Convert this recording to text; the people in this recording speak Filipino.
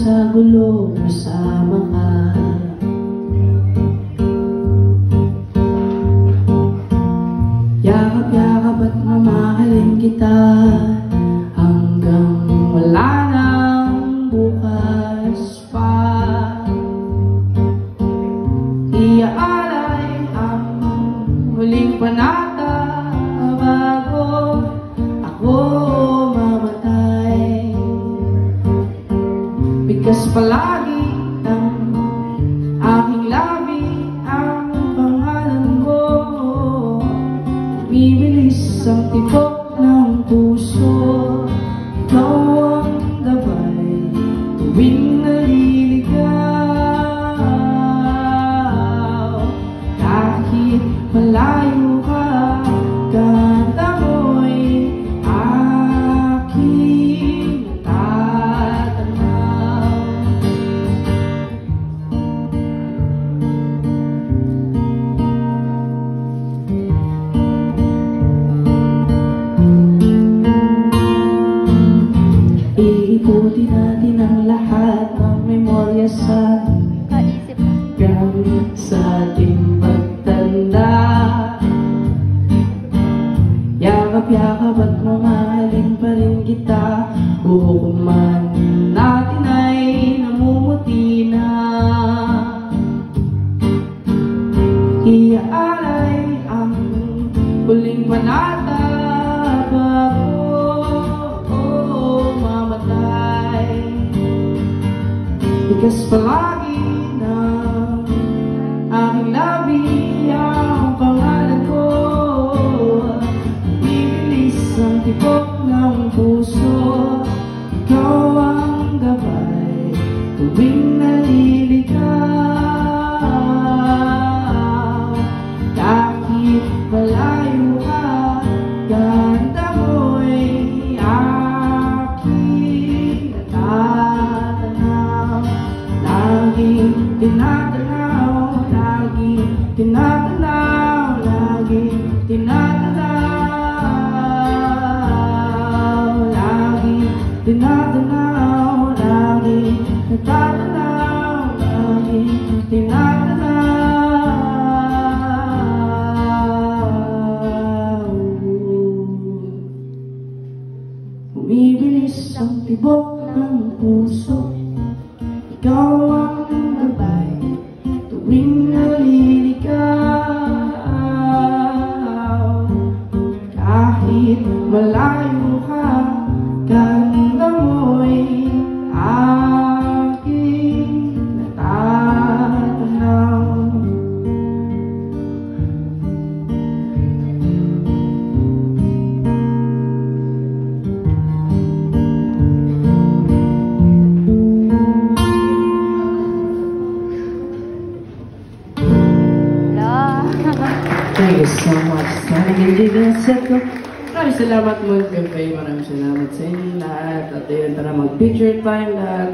sa gulo, kasama ka. Yakap-yakap at mamahalin kita hanggang wala nang bukas pa. Iaalay ang huling panata bago ako mamatay. Bigkas palagi ng aking labi ang pangalan mo. Bibilis ang tibok ng puso. Ikaw ang gabay tuwing naliligaw. Kahit malayo ka, ganda mo'y aking natatanaw. Iikutin natin ang lahat ng memorya sa gamit sa ating pagtanda. Yakap-yakap at mamahalin pa rin kita, buhok man natin ay namumuti na. Iaalay ang huling panata bago mamatay. Bigas palagi ng aking labi ang pangalan ko. Bibilis ang tibok ng puso. Ikaw ang gabay tuwing naliligaw. Kahit malayo ka, ganda mo'y aking natatanaw. Laging tinatanaw, laging tinatanaw, laging tinatanaw, laging tinatanaw, laging natatanaw, laging tinatanaw. Bumibilis ang tibok ng puso. Ikaw ang gabay tuwing naliligaw. Kahit malayo ka, ganda mo'y aking natatanaw. Thank you so much. Sana hindi din set ko. Maraming salamat mo, Gabay. Maraming salamat sa inyo lahat. At ayun, tara mag-picture time lahat.